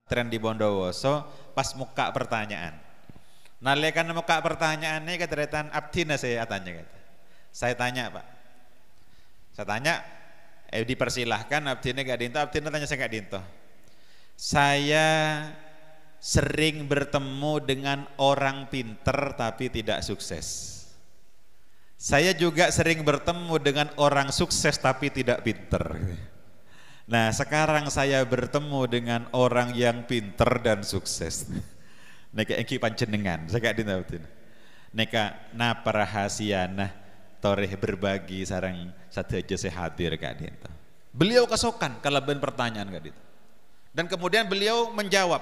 tren di Bondowoso pas muka pertanyaan. Nalekan muka pertanyaannya keteretan abdina saya tanya kata. Saya tanya Pak. Saya tanya dipersilahkan abdina gak dinto, abdina tanya saya gak dinto. Saya sering bertemu dengan orang pinter tapi tidak sukses. Saya juga sering bertemu dengan orang sukses tapi tidak pinter. Nah sekarang saya bertemu dengan orang yang pinter dan sukses. Neka engki panjenengan, saya gak dinautin. Neka napa rahasiana toreh berbagi sarang satu aja saya hadir Kak Dinto. Beliau kesokan kelebihan pertanyaan Kak Dinto. Dan kemudian beliau menjawab.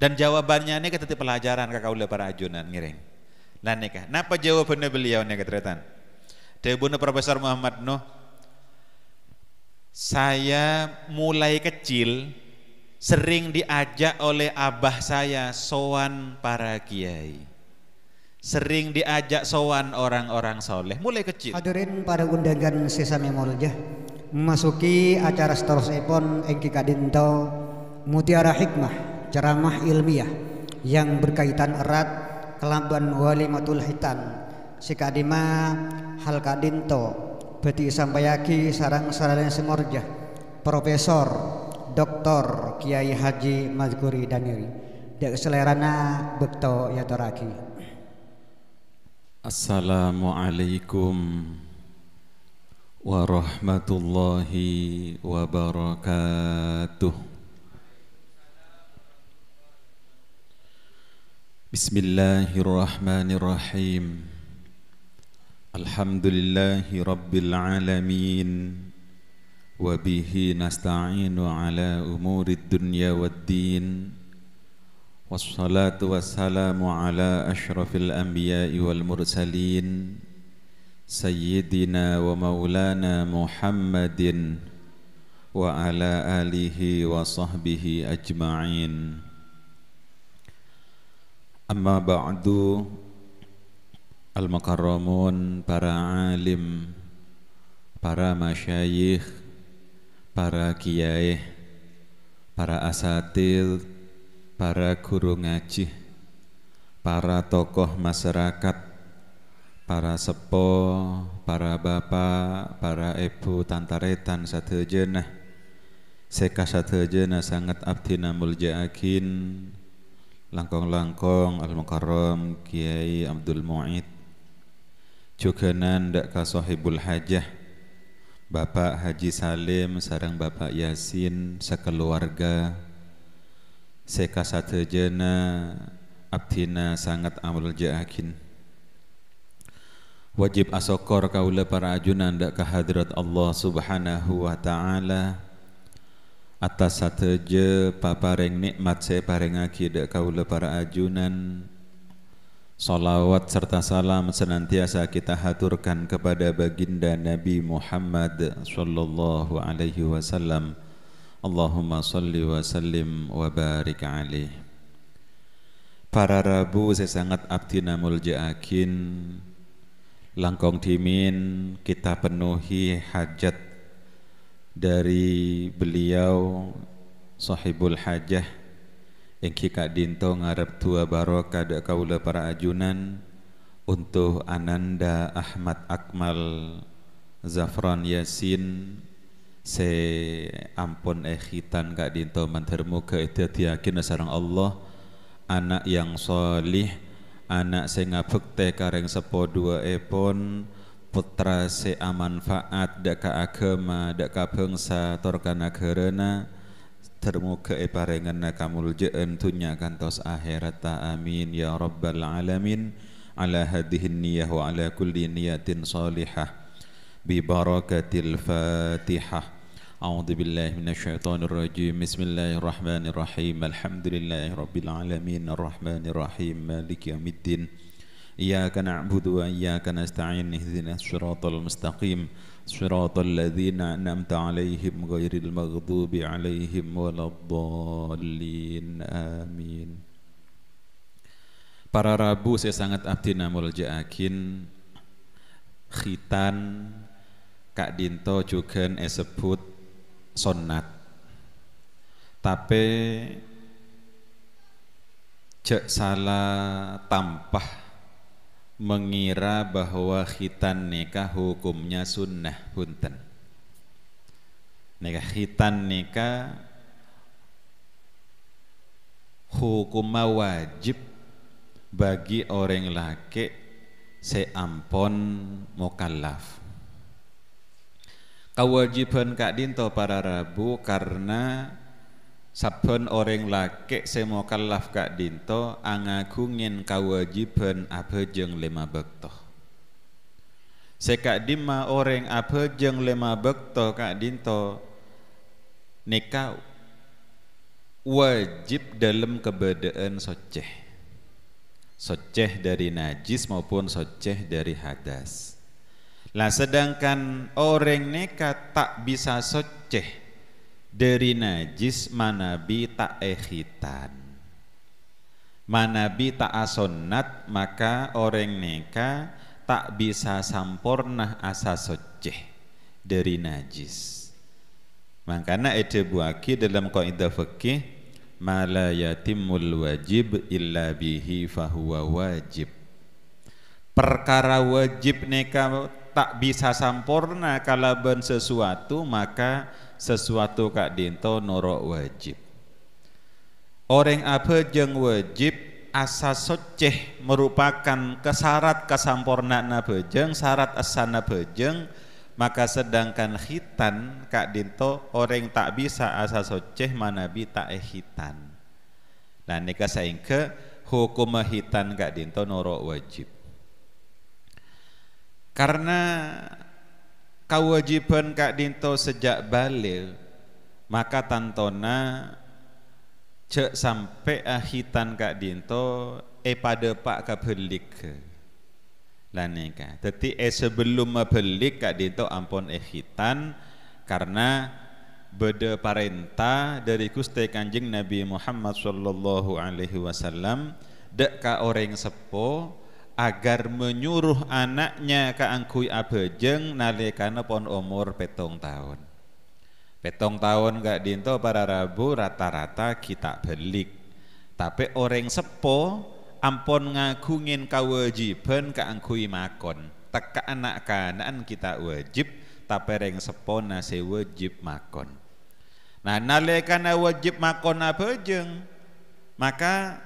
Dan jawabannya ini ketika pelajaran kakak ulah para ajunan ngiring. Nah neka, napa jawabannya beliau nih keteretan? Jawabannya Profesor Muhammad Nuh. Saya mulai kecil sering diajak oleh abah saya sowan para kiai. Sering diajak sowan orang-orang soleh mulai kecil. Hadirin pada undangan sesame mulja memasuki acara seterusnya engki kadinto mutiara hikmah ceramah ilmiah yang berkaitan erat kelaban walimatul hitan sikadima hal kadinto beti sampayaki sarang-sarang semorja Profesor Dr. Kiai Haji Mazguri Daniri dek selerana bekto yatoraki. Assalamualaikum warahmatullahi wabarakatuh. Bismillahirrahmanirrahim. Alhamdulillahi rabbil alamin. Wa bihi nasta'inu ala umurid dunya waddin. Wassalatu wassalamu ala ashrafil anbiya'i wal mursalin Sayyidina wa maulana Muhammadin wa ala alihi wa sahbihi ajma'in. Amma ba'du, al-mukarramun, para alim, para masyayikh, para kiai, para asatidz, para guru ngaji, para tokoh masyarakat, para sepo, para bapak, para ibu tantaretan sadayana, seka sadayana sangat abdina muljaakin, langkong-langkong al-mukarram Kiai Abdul Mu'id, juganan ndak ka sahibul hajah Bapak Haji Salim sareng Bapak Yasin sekeluarga, seka sadayana abdina sangat amul jaakin. Wajib asokor kaula para ajunan ndak ka hadrat Allah Subhanahu wa taala atas sateje papareng nikmat saya parengaki dek kaula para ajunan. Salawat serta salam senantiasa kita haturkan kepada baginda Nabi Muhammad sallallahu alaihi wasallam. Allahumma salli wa sallim wa barik alaih. Para Rabu saya sangat abdina muljaakin, langkong dimin kita penuhi hajat dari beliau sahibul hajah engki Kak Dinto ngarep tua barokah dek kaula para ajunan untuk Ananda Ahmad Akmal Zafran Yasin se ampun khitan Kak Dinto mantermuga itu yakin sareng Allah anak yang solih, anak se ngabekte kareng sepo dua epon, putra se amanfaat dak ka agama dak ka bangsa tor ka nagarana termuga parenganna kamuljeun dunya kantos akhirat amin ya rabbal alamin. Ala hadhihi niyyah wa ala kulli niyatin salihah bi barakatil Fatihah. A'udzu billahi minasyaitonir rajim. Bismillahirrahmanirrahim. Alhamdulillahi rabbil alamin arrahmanir rahim maliki yaumiddin. Iyyaka na'budu wa iyyaka nasta'in ihdinas siratal mustaqim siratal ladzina an'amta 'alaihim ghairil maghdubi 'alaihim waladdallin amin. Para Rabu saya sangat abdina muljaakin khitan Kak Dinto juga sebut sunnat. Tapi cek salah tampah mengira bahwa khitan nikah hukumnya sunnah punten. Nikah khitan nikah hukumnya wajib bagi orang laki seampon mukallaf. Kewajiban Kak Dinto para Rabu karena saben orang laki semukallaf Kak Dinto angagungin kewajiban abejeng 5 bekto. Sekak dima orang abejeng 5 bekto Kak Dinto nikah wajib dalam keberadaan soceh dari najis maupun soceh dari hadas. Lah sedangkan orang nikah tak bisa soceh dari najis manabi tak khitan, manabi tak asonnat, maka orang nikah tak bisa sampurna asa soceh dari najis. Makanya ede buaki dalam kaidah fikih mala yatimul wajib illa bihi fahuwa wajib. Perkara wajib nikah tak bisa sampurna kalaban sesuatu, maka sesuatu Kak Dinto norok wajib. Orang abejeng wajib asa soceh merupakan kesyarat kesampurnaan abejeng, syarat asana bejeng, maka sedangkan khitan Kak Dinto orang tak bisa asa soceh manabi tak khitan. Nah nikah saingke hukum khitan Kak Dinto norok wajib. Karena kewajiban Kak Dinto sejak balik, maka tantona cek sampai akhitan Kak Dinto pada pak kebelik lah nikah. Jadi sebelum belik Kak Dinto ampun akhitan karena beda perintah dari Gusti Kanjeng Nabi Muhammad sallallahu alaihi wasallam dek ka orang sepo agar menyuruh anaknya keangkui abejeng nalikana pon umur 7 tahun. 7 tahun Kak Dinto para Rabu rata-rata kita belik. Tapi orang sepo ampun ngagungin kewajiban keangkui makon. Teka anak kanaan kita wajib, tapi orang sepo nase wajib makon. Nah nalikana wajib makon abejeng, maka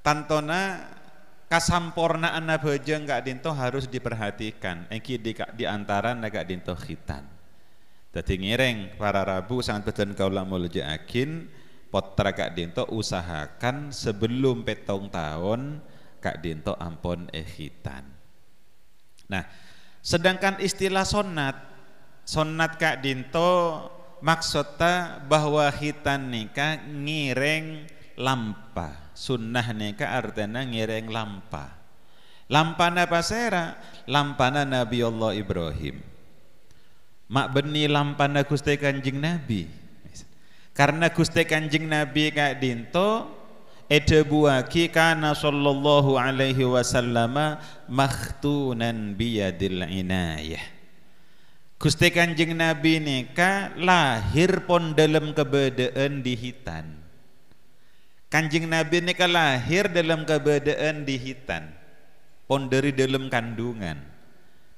tantona kasampurnaan abejeng Kak Dinto harus diperhatikan. Engki di antara Kak Dinto khitan. Dadi ngireng para Rabu sangat betul kaula mulujaakin potra Kak Dinto usahakan sebelum 7 tahun Kak Dinto ampun khitan. Nah, sedangkan istilah sonat Kak Dinto maksudnya bahwa khitan nikah ngireng lampa. Sunnah nikah artinya ngireng lampa. Lampana pasera, lampana Nabi Allah Ibrahim. Mak beni lampana Gusti Kanjeng Nabi. Karena Gusti Kanjeng Nabi Kak Dinto ede buaki kana sallallahu alaihi wasallam makhtunan biyadil inayah. Gusti Kanjeng Nabi nikah lahir pon dalam keberadaan di hitan. Kanjeng Nabi ini lahir dalam keberadaan di hitan, pon dari dalam kandungan.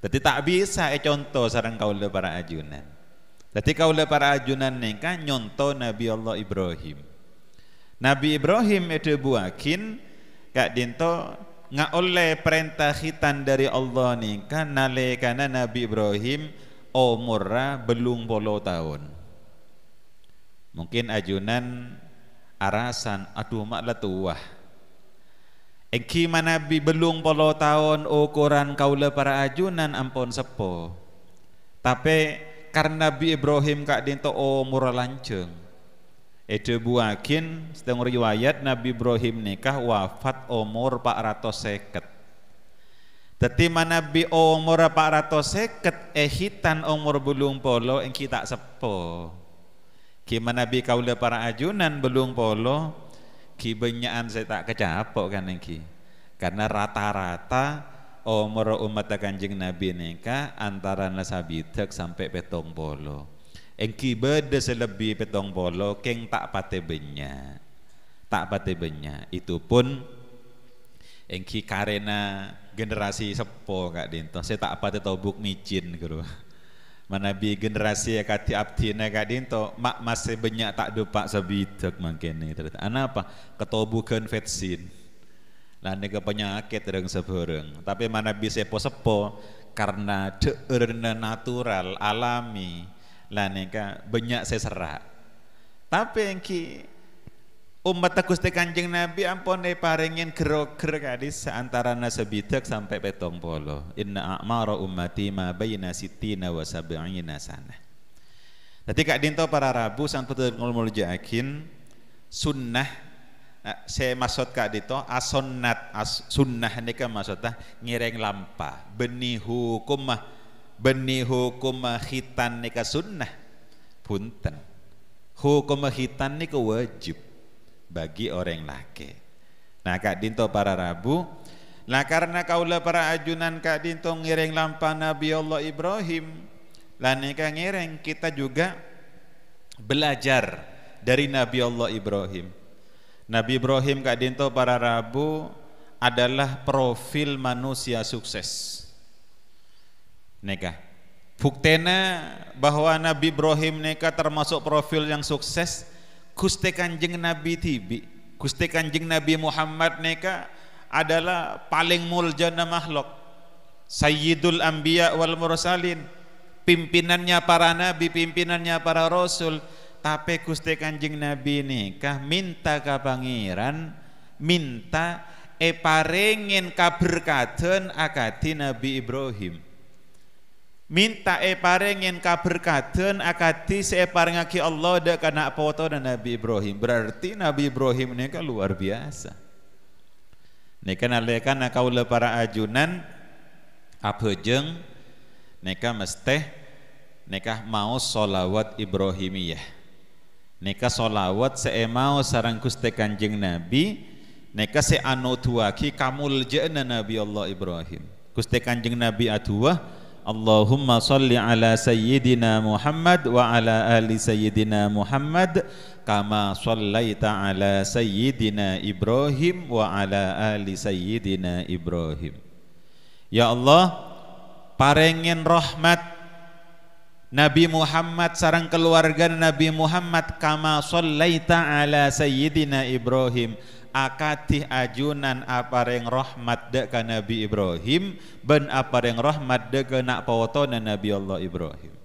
Jadi tak bisa contoh sarang kaula para ajunan. Jadi kaula para ajunan nikah nyontoh Nabi Allah Ibrahim. Nabi Ibrahim itu buakin Kak Dinto nggak oleh perintah hitan dari Allah nikah nalikana Nabi Ibrahim umurnya belum 10 tahun. Mungkin ajunan arasan aduh maklah tuah engki manabi belum 10 tahun ukuran kaula para ajunan ampun sepo tapi karena Nabi Ibrahim Kak Dinto umur lanceng ede buakin sedang riwayat Nabi Ibrahim nikah wafat umur 450. Dadi manabi umur 450 hitan umur belum 10 engki tak sepo. Gimana bi kaula para ajunan belum polo ki benyaan saya tak kecapok kan engki. Karena rata-rata umur umat Kanjeng Nabi nikah antara nasabidak sampai 70. Engki beda selebih 70 keng tak pate benya. tak pati banyak. Itu pun engki karena generasi sepo Kak Dinto. Saya tak pati tobuk micin gitu. Manabi generasi kati abdina Kak Dinto mak masih banyak tak dupak sabidak mangkene. Apa? Ketobukan vaksin. Lan ke penyakit yang sebereng. Tapi manabi sepo-sepo karena deurna natural alami. Lan ka banyak seserak. Tapi engki umat Gusti Kanjeng Nabi ampun paringin gero-ger kadis seantarana sebidak sampai 70. Inna a'mara ummati ma baina sittina wa sab'ina sanah. Dadi Kak Dinto para Rabu sang puter ngulmuljakin sunnah saya maksud Kak Dinto asonnat sunnah nika maksudnya ngireng lampa benih hukum khitan nika sunnah punten hukum khitan nika wajib bagi orang laki. Nah Kak Dinto para Rabu, nah karena kaulah para ajunan Kak Dinto ngiring lampa Nabi Allah Ibrahim, lah nika ngiring kita juga belajar dari Nabi Allah Ibrahim. Nabi Ibrahim Kak Dinto para Rabu adalah profil manusia sukses. Nika buktena bahwa Nabi Ibrahim nika termasuk profil yang sukses. Gusti Kanjeng Nabi tibi, Gusti Kanjeng Nabi Muhammad neka adalah paling muljana makhluk, Sayyidul Anbiya wal Mursalin, pimpinannya para nabi, pimpinannya para rasul. Tapi Gusti Kanjeng Nabi neka minta ka pangeran, minta paringin kaberkaten akati Nabi Ibrahim. Minta paringin kaberkaten akati separengake Allah dak kana foto dan Nabi Ibrahim. Berarti Nabi Ibrahim ini kan luar biasa. Nika nalekan kaula para ajunan apejeng nika mesteh nika mau sholawat Ibrahimiyah. Nika sholawat mau sareng Gusti Kanjeng Nabi nika anutuaki kamuljana Nabi Allah Ibrahim. Gusti Kanjeng Nabi aduah Allahumma salli ala sayyidina Muhammad wa ala ali sayyidina Muhammad kama sallaita ala sayyidina Ibrahim wa ala ali sayyidina Ibrahim. Ya Allah, parengin rahmat Nabi Muhammad sareng keluarga Nabi Muhammad kama sallaita ala sayyidina Ibrahim. Akatih ajunan apareng rahmat dek ka Nabi Ibrahim ben apareng rahmat dek ke nak pawotona Nabi Allah Ibrahim.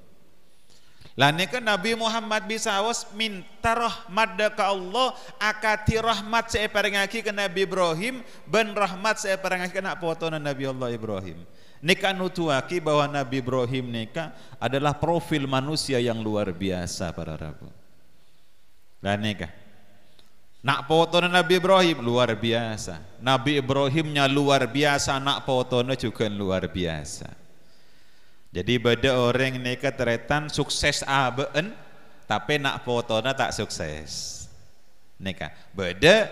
Lani kan Nabi Muhammad bisa awas minta rahmat dek ka Allah akati rahmat saya parengaki ke Nabi Ibrahim ben rahmat saya parengaki ke nak pawotona Nabi Allah Ibrahim. Nika nutuaki bahwa Nabi Ibrahim nika adalah profil manusia yang luar biasa para Rabu. Lani kan nak potona Nabi Ibrahim luar biasa. Nabi Ibrahimnya luar biasa, nak potona juga luar biasa. Jadi beda orang neka teretan sukses abeen, tapi nak potona tak sukses. Neka beda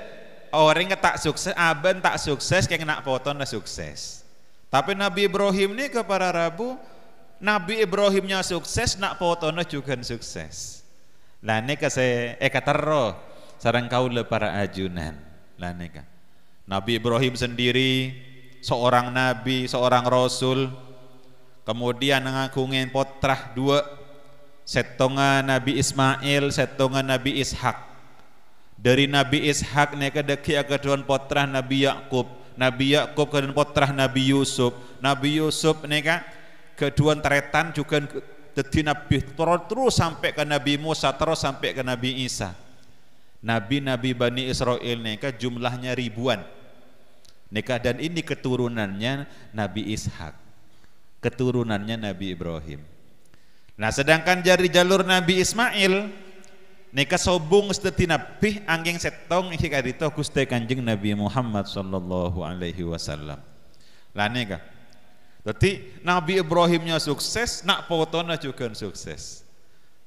orang tak sukses aben tak sukses kayak nak potona sukses. Tapi Nabi Ibrahim ini ke para Rabu, Nabi Ibrahimnya sukses, nak potona juga sukses. Lah neka saya katero sareng kaula para ajunan lah neka. Nabi Ibrahim sendiri seorang nabi, seorang rasul, kemudian ngagungin potrah dua, setonga Nabi Ismail, setonga Nabi Ishak. Dari Nabi Ishak neka deki keduan potrah Nabi Yakub, Nabi Yakub keduan potrah Nabi Yusuf, Nabi Yusuf neka keduan teretan juga dadi nabi terus sampai ke Nabi Musa, terus sampai ke Nabi Isa. Nabi-nabi Bani Israel neka jumlahnya ribuan neka, dan ini keturunannya Nabi Ishak, keturunannya Nabi Ibrahim. Nah sedangkan dari jalur Nabi Ismail neka sobung sedeti nabi angging setong iki kadito Gusti Kanjeng Nabi Muhammad sallallahu alaihi wasallam. Lah neka berarti Nabi Ibrahimnya sukses, nak potona juga sukses.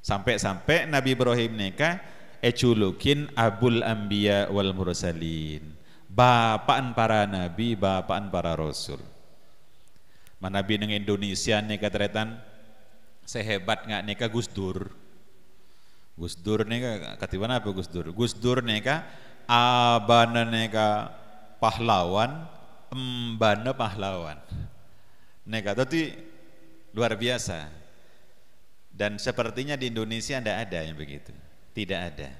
Sampai-sampai Nabi Ibrahim neka eculukin Abul Anbiya wal Mursalin, bapaan para nabi, bapaan para rasul. Manabi neng Indonesia neka teretan sehebat nggak neka Gus Dur. Gus Dur neka katiban apa Gus Dur? Gus Dur neka abana neka pahlawan, embana pahlawan. Neka tadi luar biasa. Dan sepertinya di Indonesia tidak ada yang begitu. Tidak ada.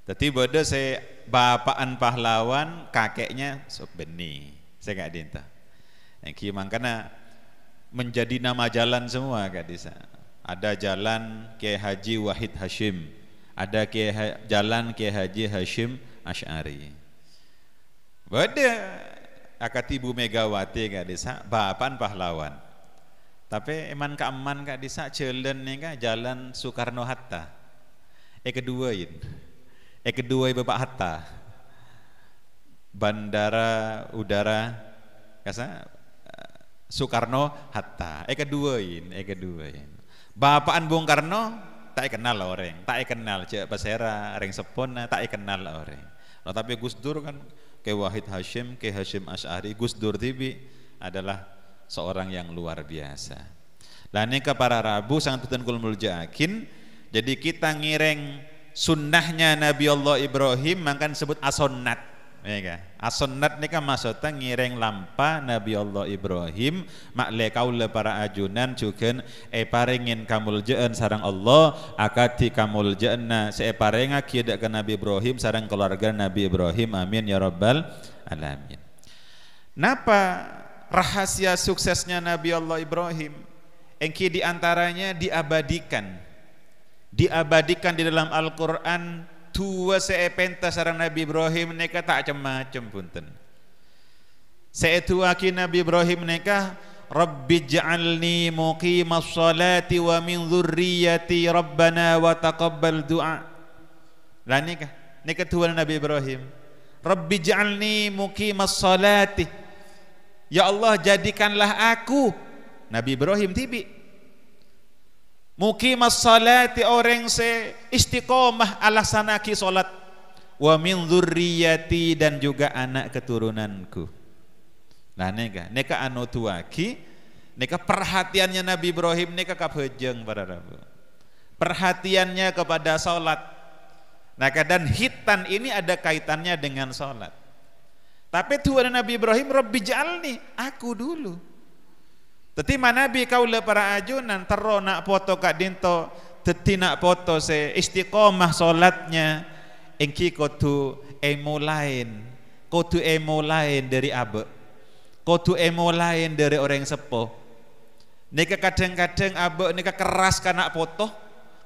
Tadi bodoh saya bapaan pahlawan, kakeknya sok beni. Saya gak dinta. Yang makanya menjadi nama jalan semua Kak Disa. Ada jalan Kiai Haji Wahid Hashim, ada jalan Kiai Haji Hashim Asy'ari. Beda akad Ibu Megawati Kak Disa, bapaan pahlawan. Tapi eman keaman Kak Disa jalan nih Kak, jalan Soekarno Hatta. Keduain Bapak Hatta. Bandara Udara kasa Soekarno Hatta. Keduain. Bapaan Bung Karno tak kenal orang, tak kenal Cek Pasera, Reng Sepon tak kenal orang. Nah, tapi Gus Dur kan ke Wahid Hashim, ke Hashim Asy'ari, Gus Dur tibi adalah seorang yang luar biasa. Lah ini ke para Rabu sangat betul muljakin. Jadi kita ngireng sunnahnya Nabi Allah Ibrahim makan sebut asonnat. Ya, asonnat ini kan maksudnya ngireng lampa Nabi Allah Ibrahim makle kaula para ajunan juga paringin kamuljaan sarang Allah akati kamuljaanna paringa kieu ke Nabi Ibrahim sarang keluarga Nabi Ibrahim amin ya rabbal alamin. Napa rahasia suksesnya Nabi Allah Ibrahim? Engki diantaranya diabadikan di dalam Al-Quran. Tua seepenta sarang Nabi Ibrahim neka tak macam punten. Seetua ki Nabi Ibrahim neka Rabbi ja'alni muqimas salati wa min dzurriyyati rabbana wa taqabbal du'a. Lah neka tua Nabi Ibrahim. Rabbi ja'alni muqimas salati. Ya Allah jadikanlah aku Nabi Ibrahim tibi muqimas salati orang se istiqomah alasanaki salat wa min dzurriyyati dan juga anak keturunanku. Nah neka anu tuaki neka perhatiannya Nabi Ibrahim neka kabejeng para Rabu. Perhatiannya kepada salat. Nah dan hitan ini ada kaitannya dengan salat. Tapi Tuhan Nabi Ibrahim Rabbi ja'alni aku dulu. Teti manabi kaula para ajunan tero nak foto Kak Dinto teti nak foto se istiqomah solatnya engki kotu lain dari abe kotu lain dari orang sepuh. Nika kadang-kadang abe nika keras kana foto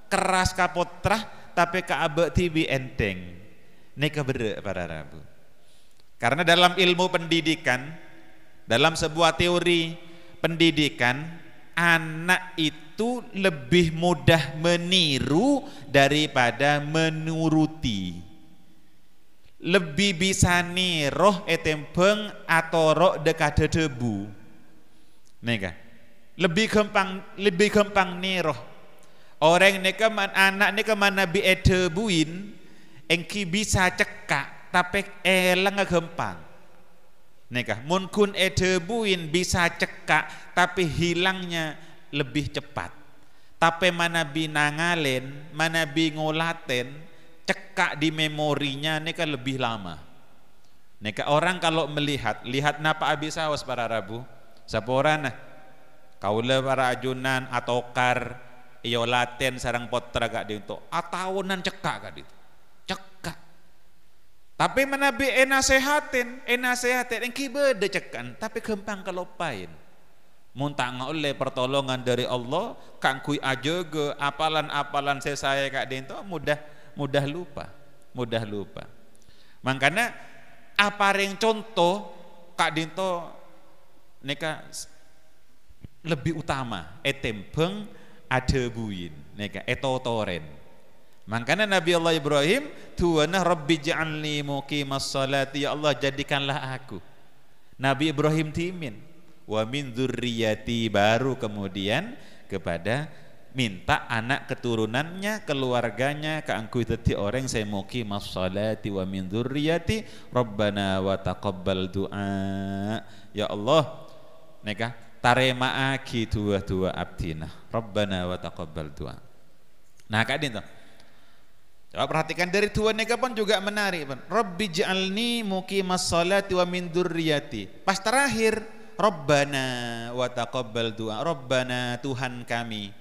keras ka potrah tapi ka abe tibi enteng nika bere para Rabu. Karena dalam ilmu pendidikan dalam sebuah teori pendidikan anak itu lebih mudah meniru daripada menuruti. Lebih bisa niroh etempeng atau roh dekade debu. Neka lebih gampang niroh. Orang neka anak neka mana bi edebuin engki bisa cekak tapi elang gampang. Neka mun kun edebuin bisa cekak tapi hilangnya lebih cepat. Tapi mana binangalen, mana ngolaten cekak di memorinya neka lebih lama. Neka orang kalau lihat napa abisawas para Rabu saporana kaula para ajunan atau kar iolaten sarang potra gak dinto atahunan cekak gak dinto cekak. Tapi menabi enasehatin engki beda cekan tapi gampang kelopain. Muntang oleh pertolongan dari Allah kangkui ajoge apalan-apalan saya Kak Dinto mudah lupa. Makanya apa yang contoh Kak Dinto neka lebih utama etempeng adebuin neka etotoren. Makanya Nabi Allah Ibrahim tuwana Rabbi ja'alni muqimas salati ya Allah jadikanlah aku. Nabi Ibrahim timin wa min dzurriyyati baru kemudian kepada minta anak keturunannya keluarganya keangkui teti orang saya muqimas salati wa min dzurriyyati Rabbana wa taqabbal du'a. Ya Allah neka tarema aki dua abdina Rabbana wa taqabbal du'a. Nah Kak Dinto Coba perhatikan dari tua neka pun juga menarik. Rabbi ja'alni muqimas sholati wa min dzurriyyati. Pas terakhir Rabbana wa taqabbal du'a. Rabbana Tuhan kami.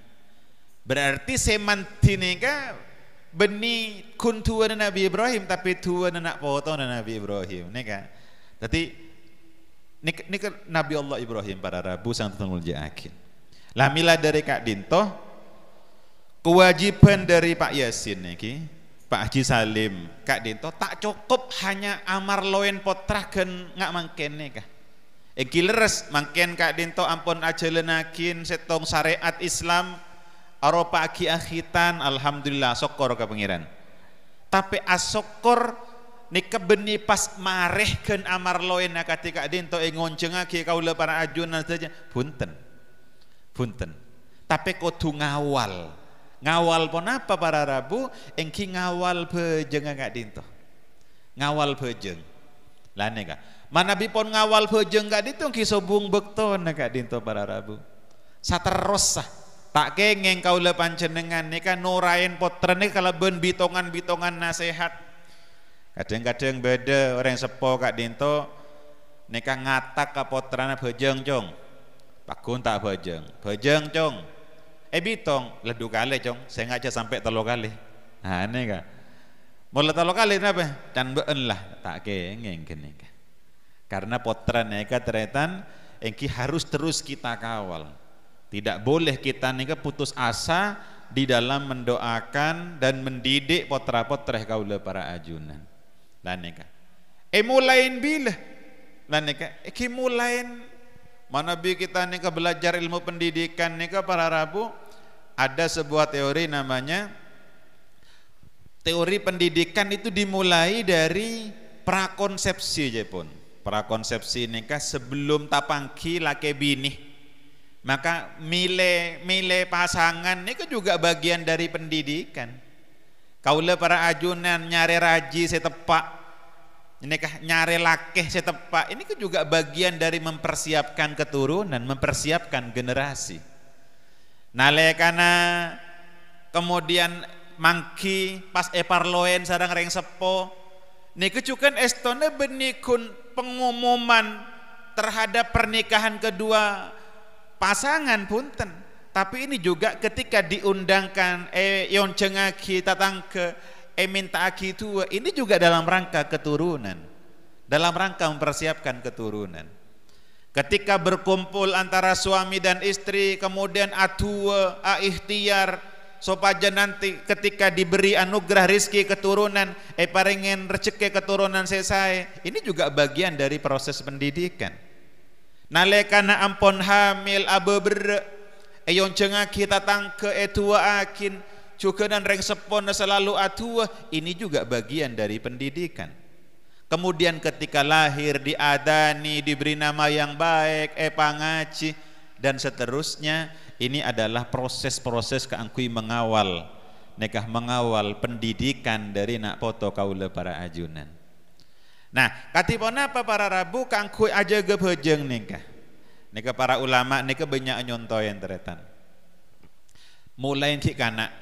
Berarti semanti neka beni kun tua Nabi Ibrahim tapi tua nak foto Nabi Ibrahim neka. Jadi neka Nabi Allah Ibrahim para Rabu sang tengul jakin. Lah mila dari Kak Dinto kewajiban dari Pak Yasin niki. Pak Haji Salim, Kak Dinto tak cukup hanya amar loen potraken ngak mangken kah? Iki leres mangken Kak Dinto ampun ajelenakin setong syariat Islam aropa aki akhitan alhamdulillah syukur ka pengiran. Tapi asokor nika beni pas marehkeun amar loen akati Kak Dinto ngoncengake kaula para ajunan saja punten. Punten. Tapi kudu ngawal. Ngawal pun apa para Rabu engki ngawal bejeng Kak Dinto ngawal bejeng lah neka manabi pun ngawal bejeng Kak Dinto engki sobung bekton Kak Dinto para Rabu saterus sah tak kengeng kaula panjenengan neka nurain potren neka kaleben bitongan nasihat kadang-kadang beda orang sepo Kak Dinto neka ngatak ka potrana bejeng cong pakun tak bejeng cong bitong ledu kali cong saya ngaca sampai 3 kali nah ini kak mulai 3 kali kenapa dan been lah tak kengeng kene karena potran neka teretan engki harus terus kita kawal tidak boleh kita neka putus asa di dalam mendoakan dan mendidik potra-potreh kaula para ajunan lan neka mulain bila lan neka mulain mana bi kita neka belajar ilmu pendidikan neka para Rabu ada sebuah teori namanya teori pendidikan itu dimulai dari prakonsepsi Jepun. Prakonsepsi neka sebelum tapangki laki bini maka mile pasangan neka juga bagian dari pendidikan. Kaula para ajunan nyare raji setepak neka nyare lakeh setepak ini juga bagian dari mempersiapkan keturunan, mempersiapkan generasi. Nalekana kemudian mangki pas eparloen sarang reng sepo niku cukan estone benikun pengumuman terhadap pernikahan kedua pasangan punten tapi ini juga ketika diundangkan yon cengaki tatang ke minta aki tua ini juga dalam rangka keturunan dalam rangka mempersiapkan keturunan. Ketika berkumpul antara suami dan istri kemudian atua ikhtiar supaya nanti ketika diberi anugerah rizki keturunan paringen rezeki keturunan selesai ini juga bagian dari proses pendidikan. Nalekana ampon hamil abeber yon cengaki tatang ke etua akin juga dan reng sepon selalu atua ini juga bagian dari pendidikan. Kemudian ketika lahir diadani, diberi nama yang baik, pangaci dan seterusnya. Ini adalah proses-proses keangkui mengawal nekah mengawal pendidikan dari nak poto kaula para ajunan. Nah, katipun apa para Rabu keangkui aja gebejeng nikah. Nikah para ulama nikah banyak nyontoh yang teretan. Mulai ki kana,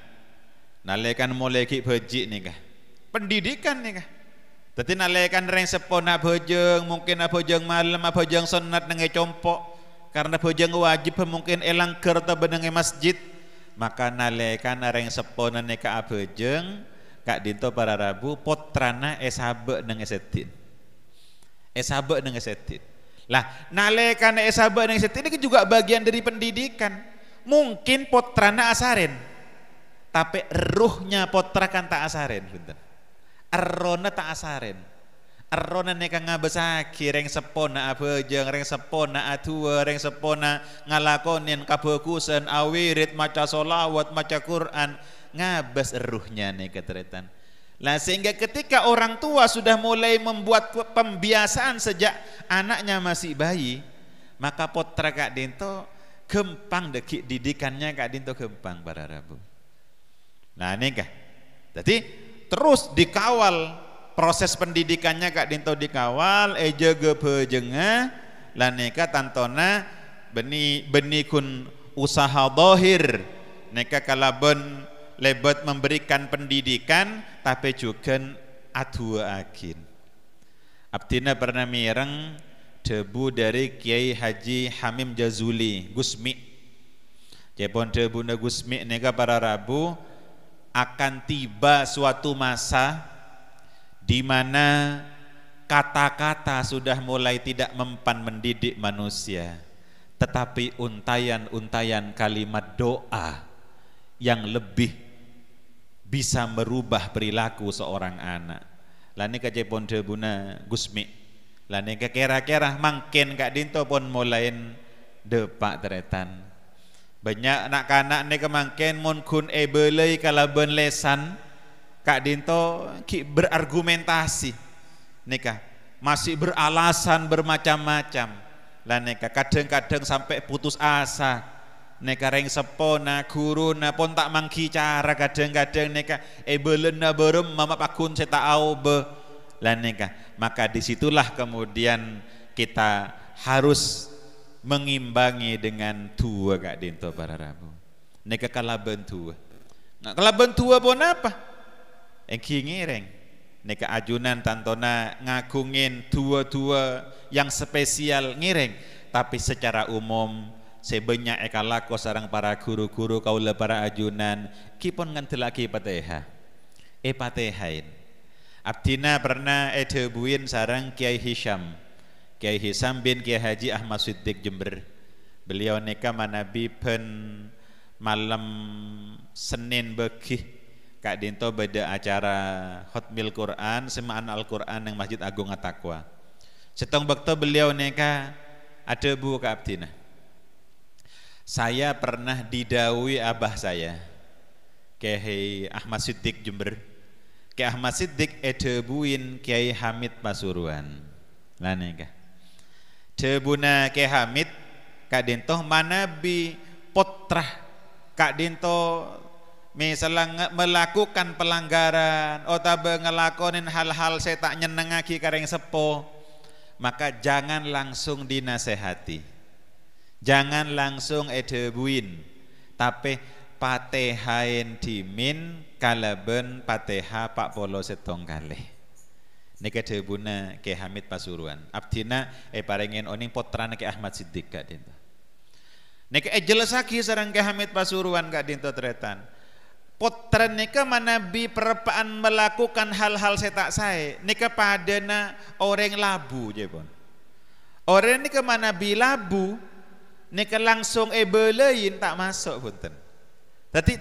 nalekan mulai ki beji nikah. Pendidikan nikah. Tadi nalekan reng sepona bojeng mungkin bojeng malam bojeng sunat nenge compok karena bojeng wajib mungkin elang kerta benenge masjid maka nalekan reng sepona neka bojeng Kak Dinto para Rabu potrana esabe nenge setin lah nalekan esabe nenge setin ini juga bagian dari pendidikan mungkin potrana asaren tapi ruhnya potra kan tak asaren bener. Arrona tak asaren arrona neka ngabesaki reng sepona abejeng reng sepona atua reng sepona ngalakonin kabagusan awirit maca solawat maca Quran ngabes ruhnya neka teretan lah sehingga ketika orang tua sudah mulai membuat pembiasaan sejak anaknya masih bayi maka potra Kak Dinto gempang deki didikannya Kak Dinto gempang para Rabu nah neka jadi terus dikawal proses pendidikannya Kak Dinto dikawal jaga bejenga laneka tantona benikun usaha dohir neka kalaben lebet memberikan pendidikan tapi juga adua agin. Abdina pernah mireng debu dari Kiai Haji Hamim Jazuli Gusmi. Jepon debu na Gusmi nega para Rabu akan tiba suatu masa di mana kata-kata sudah mulai tidak mempan mendidik manusia, tetapi untayan-untayan kalimat doa yang lebih bisa merubah perilaku seorang anak. Lani ka Jepon debuna Gusmi. Lani ka kira-kira mangkin Kak Dinto pun mulain depak teretan. Banyak anak-anak ni kemangkin mun kun ebelei kalaben lesan Kak Dinto berargumentasi nikah masih beralasan bermacam-macam lah nikah kadang-kadang sampai putus asa nikah reng sepona guruna pun tak mangki cara kadang-kadang nikah ebelena berem mama pakun saya tak au be lah nikah. Maka disitulah kemudian kita harus mengimbangi dengan tua Kak Dinto para Rabu. Neka kalaben tua. Nah, kalaben tua pun apa? Engki ngireng. Neka ajunan tantona ngagungin tua-tua yang spesial ngireng. Tapi secara umum sebanyak ekalako sarang para guru-guru kaula para ajunan kipon ngantelaki pateha. Patehain. Abdina pernah debuin sarang Kiai Hisham. Kiai Hisam bin Kiai Haji Ahmad Siddiq Jember. Beliau neka manabi pen malam Senin begih Kak Dinto beda acara Hotmil Quran semaan Al-Quran yang Masjid Agung At-Taqwa. Setong bekto beliau neka ada bu Kak Abdina. Saya pernah didawi abah saya Kiai Ahmad Siddiq Jember. Kiai Ahmad Siddiq edebuin Kiai Hamid Pasuruan. Lah neka debuna Kiai Hamid Kak Dinto manabi potrah Kak Dinto misalnya melakukan pelanggaran atau ngelakonin hal-hal saya tak nyenengaki kareng sepo, maka jangan langsung dinasehati, jangan langsung edebuin, tapi patehain dimin kalaben pateha Pak Polo setong kalih. Nika debuna Kiai Hamid Pasuruan. Abdina parengen oning potrana Kiai Ahmad Siddiq Kak Dinto. Nika jelasaki sareng Kiai Hamid Pasuruan Kak Dinto tretan. Potran nika manabi perepaan melakukan hal-hal setak sae. Nika padana orang labu jepon. Orang nika manabi labu nika langsung belein tak masuk punten. Tadi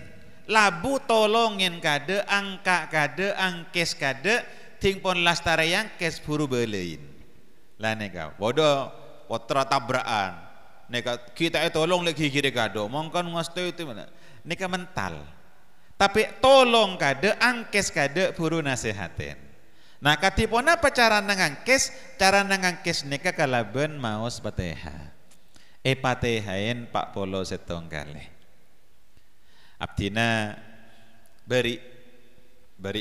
labu tolongin kade, angka kade, angkes kade ting pon lastarayang kes buru belein. Lah neka bodoh potra tabrakan. Neka kita tolong lagi kiri kado. Mongkon ngasto itu mana? Neka mental. Tapi tolong kade, angkes kade buru nasihatin. Nah katipon apa cara nangangkes? Cara nangangkes neka kalaben maos pateha. Patehain Pak Polo setong kalih. Abdina beri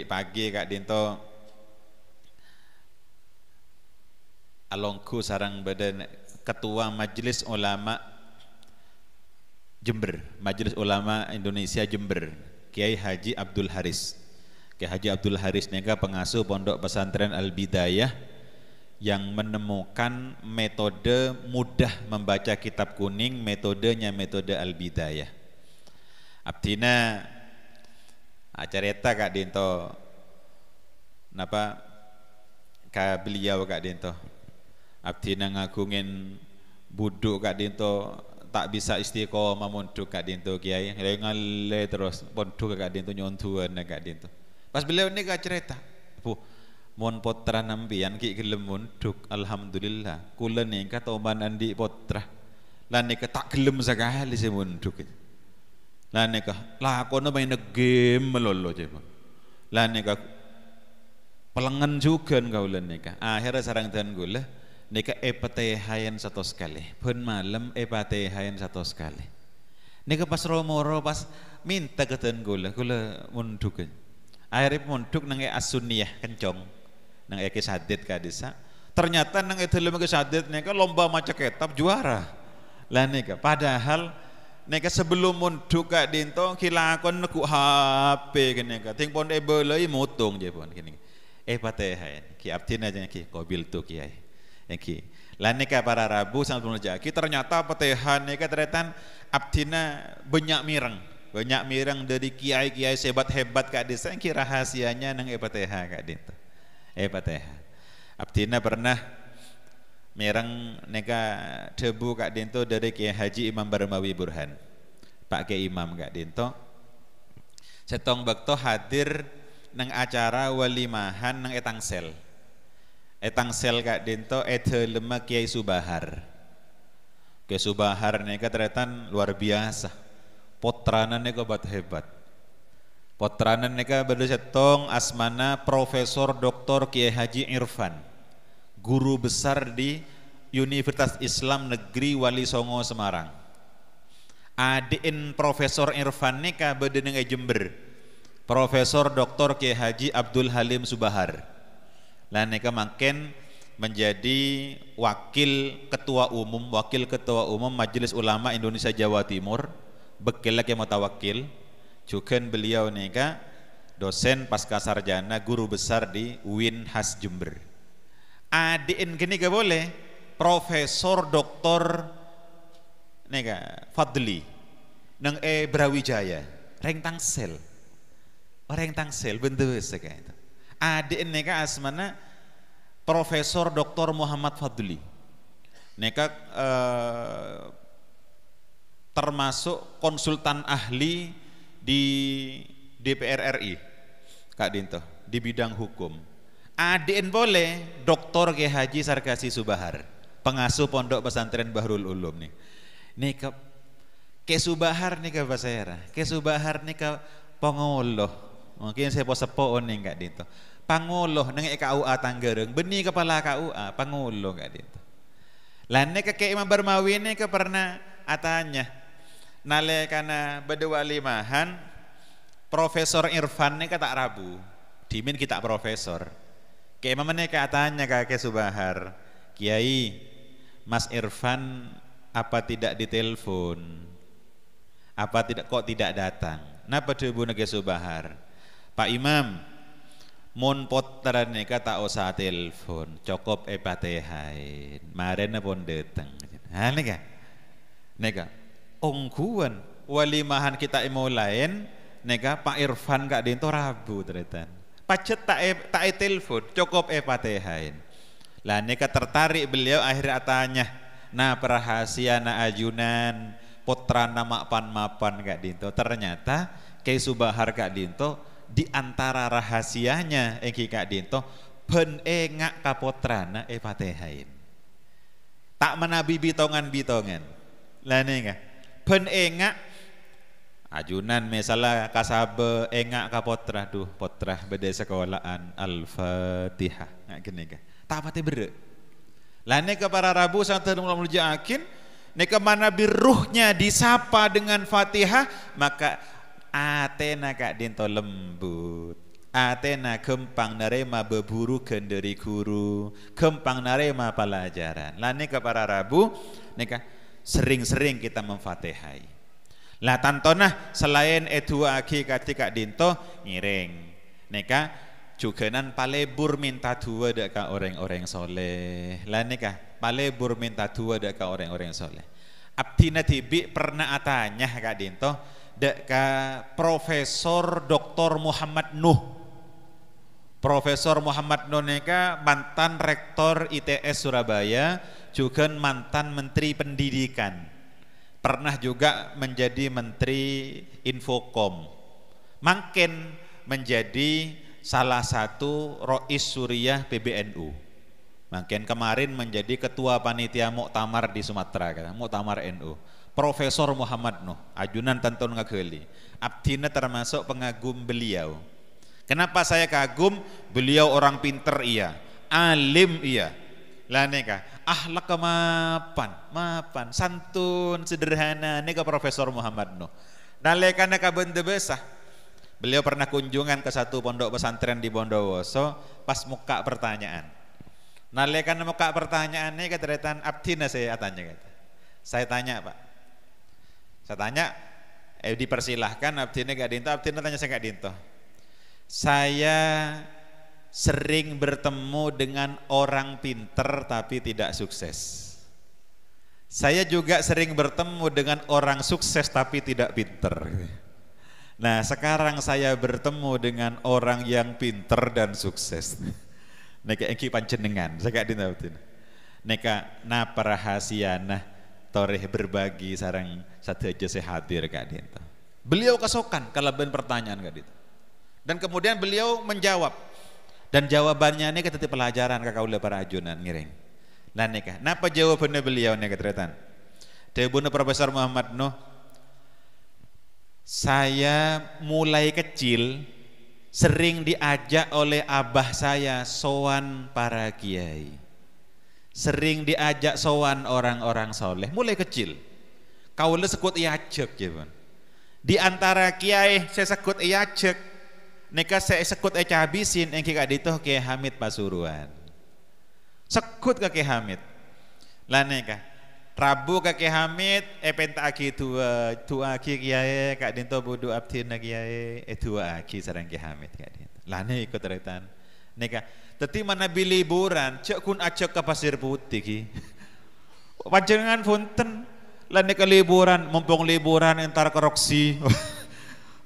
pagi Kak Dinto alongku sarang badan ketua Majelis Ulama Jember, Majelis Ulama Indonesia Jember, Kiai Haji Abdul Haris. Kiai Haji Abdul Haris nega pengasuh Pondok Pesantren Al-Bidayah yang menemukan metode mudah membaca kitab kuning, metodenya metode Al-Bidayah. Abdina acareta Kak Dinto napa ka beliau Kak Dinto. Abdina ngagungin buduk Kak Dinto tak bisa istiqomah mondok Kak Dinto Kiai ngale terus mondok Kak Dinto nyontuan Kak Dinto. Pas beliau ini Kak cerita, "Bu, mon potra nampian ki gelem mondok, alhamdulillah. Kula nika toman andi potra. Lan nika tak gelem sekali se mondok." Lan nika lakono main game melolo coba. Lan nika pelengan juga kaulan nika. Akhirnya sarang dan gula nika patehayan satu sekali. Pun malam patehayan satu sekali. Nika pas romoro pas minta ke dan gula mondok. Akhirnya mondok nang asuniyah kencong nang sadet ka desa. Ternyata nang dalam sadet nika lomba maca kitab juara. Lah nika padahal neka sebelum munduk Kak Dinto kilakon neku HP kene ka ting pon ebelei mutung je pon kene Fatihah ki abdina aja ki qabil tu kiai ki lan neka para Rabu sang ki ternyata Fatihah neka teretan abdina banyak mireng dari kiai-kiai hebat Kak Desa ki rahasianya nang Fatihah Kak Dinto Fatihah abdina pernah mireng neka debu Kak Dinto dari Kiai Haji Imam Barmawi Burhan Pak Kiai Imam Kak Dinto setong bekto hadir nang acara walimahan nang Etangsel Kak Dinto edelema Kiai Subahar neka teretan luar biasa potranan neka hebat potranan neka berde setong asmana Profesor Dr. Kiai Haji Irfan guru besar di Universitas Islam Negeri Wali Songo Semarang. Adin Profesor Irfan neka bedeneng Jember. Profesor Dr. Kiai Haji Abdul Halim Subahar. Lah neka makin menjadi wakil ketua umum Majelis Ulama Indonesia Jawa Timur. Bekelak yang mutawakil. Juga beliau neka dosen pasca sarjana guru besar di UIN Has Jember. Adin gini gak boleh Profesor Doktor nega Fadli nang Brawijaya Reng Tangsel bentuk kayak itu adin nega asmana Profesor Doktor Muhammad Fadli nega termasuk konsultan ahli di DPR RI Kak Dinto di bidang hukum. Adin boleh Dr. Kiai Haji Sarkasi Subahar pengasuh Pondok Pesantren Bahrul Ulum nih ke Subahar nih ke Basera ke Subahar nih ke Pangoloh mungkin saya sepo nih Kak Dinto Pangoloh neng KUA Tanggereng beni kepala KUA Pangoloh Kak Dinto lainnya ke Imam Barmawi nih ke pernah atanya nale karena berdua limahan Profesor Irfan nih tak Rabu dimin kita profesor Kiai mamane katanya Kakek Subahar, Kiai, Mas Irfan apa tidak ditelepon? Apa tidak kok tidak datang? Napa debu Kakek Subahar? Pak Imam, mun potran neka tak usah telepon, cukup Fatihain. Maren pun datang. Ha neka ongkuan walimahan kita imulain neka Pak Irfan Kak Dinto Rabu teretan. Pacet tak telepon, cukup Fatihain. Lah neka tertarik beliau akhirnya tanya, nah perhasia na ajunan putra nama mapan Kak Dinto. Ternyata Kiai Subahar Kak Dinto di antara rahasianya Kak Dinto ben engak kapotrana Fatihain. Tak menabi bitongan. Lah neka ben engak ajunan misalnya kasabe engak kapotrah duh potrah beda sekolahan Al-Fatihah nggak gini kan tak pati bere lah neka para Rabu sangat mulai akin neka mana biruhnya disapa dengan Fatihah maka atena Kak Dinto lembut atena kempang narema berburu kenderi guru kempang narema pelajaran lah neka para Rabu neka sering-sering kita memfatihai. Lah tantonah selain edua aki Kak Dinto ngiring neka juganan palebur minta dua dek ka orang-orang soleh lah neka palebur minta dua dek ka orang-orang soleh abdina tibi pernah atanya Kak Dinto dek ka Profesor Dr. Muhammad Nuh Profesor Muhammad Nuh neka mantan rektor ITS Surabaya juga mantan menteri pendidikan pernah juga menjadi Menteri Infokom, makin menjadi salah satu Rois Suriah PBNU, makin kemarin menjadi Ketua Panitia Muktamar di Sumatera, Muktamar NU. Profesor Muhammad Nuh, ajunan tentun ngageli, abdina termasuk pengagum beliau. Kenapa saya kagum? Beliau orang pinter iya, alim iya, lah neka akhlak mapan, santun, sederhana neka Profesor Muhammad Nuh. Nalekana kabende besah. Beliau pernah kunjungan ke satu pondok pesantren di Bondowoso pas muka pertanyaan. Nalekana muka pertanyaan neka teretan abdina saya tanya kata. Saya tanya Pak, Saya tanya, dipersilahkan abdine Kak Dinto, abdine tanya saya Kak Dinto. Saya sering bertemu dengan orang pinter tapi tidak sukses. Saya juga sering bertemu dengan orang sukses tapi tidak pinter. Nah sekarang saya bertemu dengan orang yang pinter dan sukses. Neka engki panjenengan, saya Kak Dinto. Neka napa rahasiana toreh berbagi sarang sadeja saya hadir Kak Dinto. Beliau kesokan kalaban pertanyaan Kak Dinto. Dan kemudian beliau menjawab. Dan jawabannya ini ketika pelajaran kakaula para ajunan ngiring. Lah nikah, napa jawabannya beliau nih keteretan? Debuna Profesor Muhammad Nuh, saya mulai kecil sering diajak oleh abah saya sowan para kiai, sering diajak sowan orang-orang soleh, mulai kecil. Kaula sekut iajek ya, di antara kiai saya sekut iajek, nikah saya sekut cabisin yang kika ditoh Kiai Hamid Pasuruan. Sekut ke Kiai Hamid. Lah nikah. Rabu ke Kiai Hamid, penta aki dua aki kiai Kak Dinto budu abdina kiai, dua aki sareng Kiai Hamid Kak Dinto. Lah nih ikut retan. Nikah. Teti mana liburan, cek kun acek ke Pasir Putih ki. Panjenengan punten. Lah nikah liburan, mumpung liburan entar ke Roksi.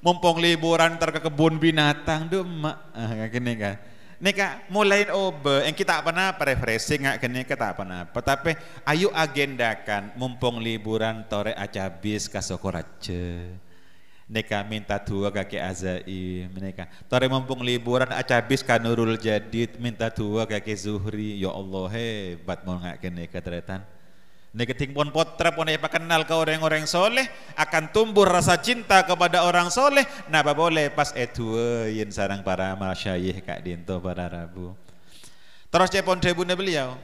Mumpung liburan entar ke kebun binatang, duh emak. Kayak gini kan. Nika mulain obe, yang kita apa-apa refreshing nggak kene kita apa-apa, tapi ayo agendakan mumpung liburan tore acabis kasokorace, nika minta dua kaki azai, nika tore mumpung liburan acabis kanurul jadid minta dua kaki zuhri, ya Allah hebat mau nggak kene keteretan. Nika tingpon potra pun apa kenal ke orang-orang soleh akan tumbuh rasa cinta kepada orang soleh. Nah apa boleh pas yin sarang para masyayikh Kak Dinto para Rabu. Terus cepon debune beliau.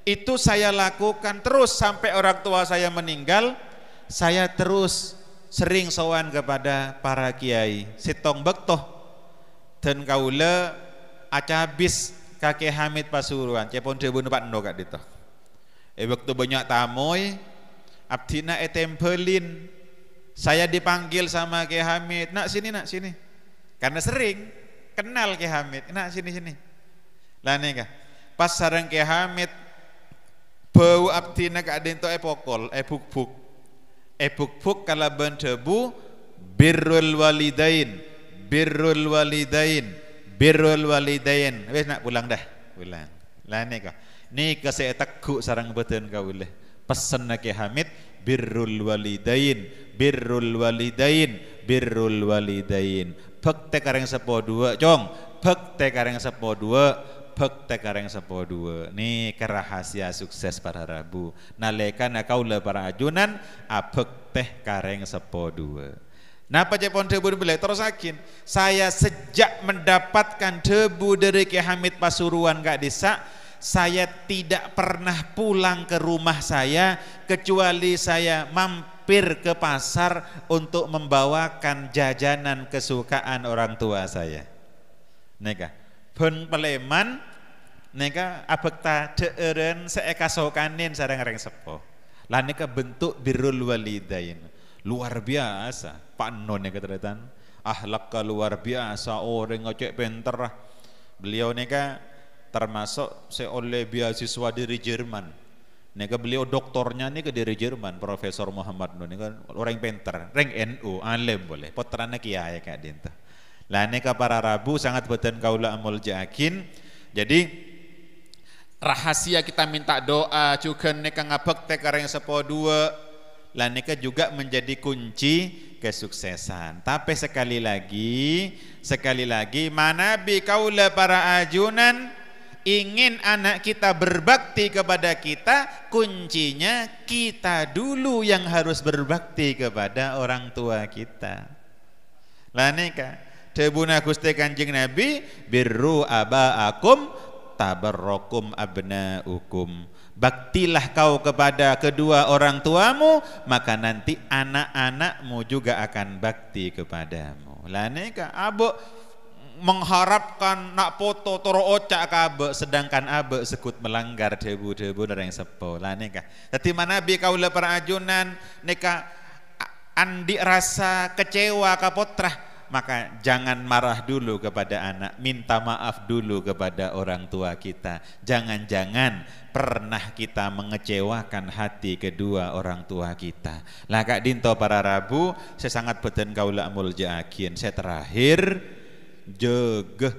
Itu saya lakukan terus sampai orang tua saya meninggal. Saya terus sering sowan kepada para kiai. Sitong bektoh dan kaula acabis Kakek Hamid Pasuruan. Cepon debune Pak Endo Kak Dinto. Waktu banyak tamoy, abdina tempelin, saya dipanggil sama Kiai Hamid, nak sini, karena sering kenal Kiai Hamid, nak sini, lah nih kah, pas sareng Kiai Hamid, bau abdina Kak Dinto pokol, buk kalau bendebu, birrul walidain, wes nak pulang dah, lah nih kah. Nih saya teguh sarang beten kauleh pesen Kiai Hamid birrul walidain bekte kareng sepo dua cong bekte kareng sepo dua nih kerahasia sukses para Rabu nalekan kaula para ajunan bekte kareng sepo dua. Napa cepon debu beliau terus akin saya sejak mendapatkan debu dari Kiai Hamid Pasuruan Kak Desa, saya tidak pernah pulang ke rumah saya kecuali saya mampir ke pasar untuk membawakan jajanan kesukaan orang tua saya. Neka ben peleman neka abekta deeren seeka sokanin sareng reng sepo. Lah neka bentuk birrul walidain. Luar biasa Pak Non neka teretan. Akhlak luar biasa orang ngocek pinter. Beliau neka termasuk oleh beasiswa dari Jerman. Nika beliau doktornya nih ke dari Jerman, Profesor Muhammad Nuh nika orang pinter, reng NU, alim boleh, putrana kiai Kak Dinto. Lah nika para Rabu sangat beten kaula amul jakin. Jadi rahasia kita minta doa juga nika ngabekte kareng sepo dua. Lah nika juga menjadi kunci kesuksesan. Tapi sekali lagi manabi kaula para ajunan ingin anak kita berbakti kepada kita, kuncinya kita dulu yang harus berbakti kepada orang tua kita. Lah nika debuna Gusti Kanjeng Nabi birru abaakum tabarrakum abnaukum. Baktilah kau kepada kedua orang tuamu, maka nanti anak-anakmu juga akan bakti kepadamu. Lah nika abu mengharapkan nak foto toro ocak kabe sedangkan abe sekut melanggar debu-debu dari yang sepo lah nikah. Tadi mana bi kaula para ajunan nikah andi rasa kecewa kapotrah, maka jangan marah dulu kepada anak, minta maaf dulu kepada orang tua kita. Jangan-jangan pernah kita mengecewakan hati kedua orang tua kita. Lah Kak Dinto para Rabu, saya sangat beten kaula muljakin. Saya terakhir jegeh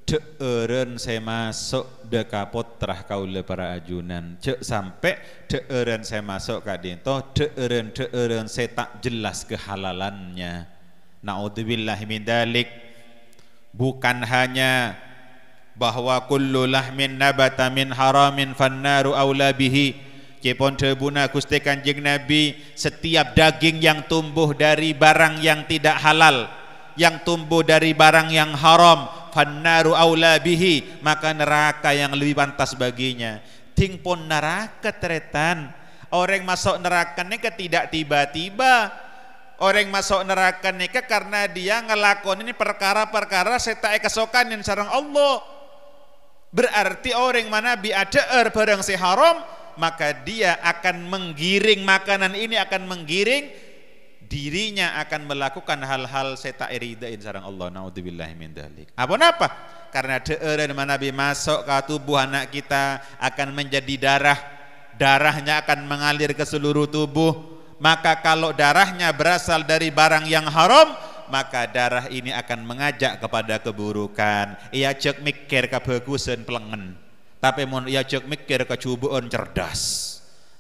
deeren saya masuk deka potrah kaula para ajunan, cek sampai deeren saya masuk Kak Dinto, deeren saya tak jelas kehalalannya. Na'udzubillahi min dalik. Bukan hanya bahwa kullu lahmin nabata min haramin fannaru aula bihi, cepon tebuna Gusti Kanjeng Nabi, setiap daging yang tumbuh dari barang yang tidak halal, yang tumbuh dari barang yang haram, fannaru aula bihi, maka neraka yang lebih pantas baginya. Tingpon neraka teretan, orang masuk neraka ini tidak tiba-tiba. Orang masuk neraka nikah karena dia ngelakon ini perkara-perkara seta kesokanin sareng Allah. Berarti orang mana biadaer barang si haram, maka dia akan menggiring makanan ini, akan menggiring dirinya, akan melakukan hal-hal seta iridain sareng Allah. Naudzubillahi min dzalik. Apa? Karena deeureun mana bi masuk ke tubuh anak kita akan menjadi darah. Darahnya akan mengalir ke seluruh tubuh. Maka kalau darahnya berasal dari barang yang haram, maka darah ini akan mengajak kepada keburukan. Ia cek mikir kebagusan pelengen, tapi mun ia cek mikir kecubuan cerdas.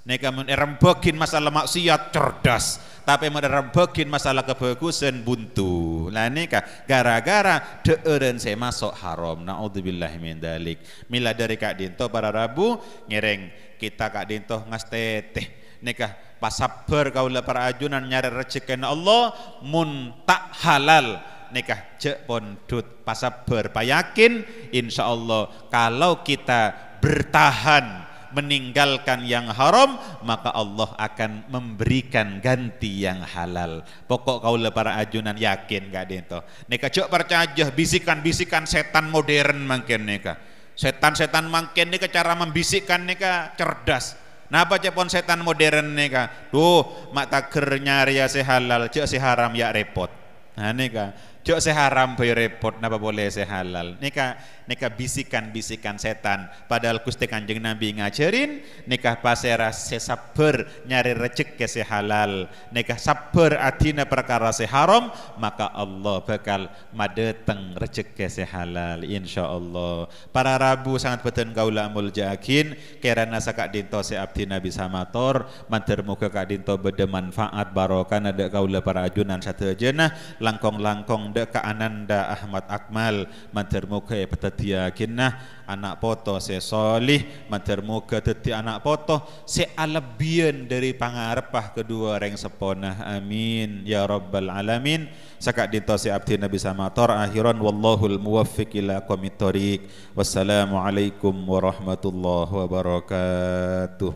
Neka mun rembekin masalah maksiat cerdas, tapi mun rembekin masalah kebagusan buntu. Lah nika gara-gara deeureun saya masuk haram. Naudzubillahi min dzalik. Mila dari Kak Dinto para Rabu ngereng kita Kak Dinto ngas teteh nikah pasabar kaula para ajunan nyari rezeki Allah mun tak halal nikah jek pondut pasabar payakin insyaallah kalau kita bertahan meninggalkan yang haram maka Allah akan memberikan ganti yang halal. Pokok kaula para ajunan yakin Kak Dinto nikah jek percaya bisikan-bisikan setan modern mangken nikah setan-setan mangken nikah cara membisikkan nikah cerdas. Napa cepon setan modern nika? Tuh, mak taker nyari ya sehalal, cek seharam ya repot. Nah nika, cek seharam ya repot, napa boleh sehalal? Nika bisikan-bisikan setan. Padahal Gusti Kanjeng Nabi ngajarin nikah pasera sesaber nyari rezeki sehalal. Nikah saber adina perkara seharam, maka Allah bakal madeteng rezeki sehalal insyaallah. Para Rabu sangat beten kaula muljakin kerana sakak dinto se abdi Nabi samator manter muga Kak Dinto bede manfaat barokah ada kaula para ajunan satejeuna langkong-langkong dek ka Ananda Ahmad Akmal manter muga yakinah anak poto se solih manter muga teti anak poto se alebian dari pangarepah kedua reng seponah amin ya rabbal alamin. Sakak dinto se abdi Nabi samator akhiran wallahul muwaffiq ila aqwamit thoriq. Wassalamualaikum warahmatullahi wabarakatuh.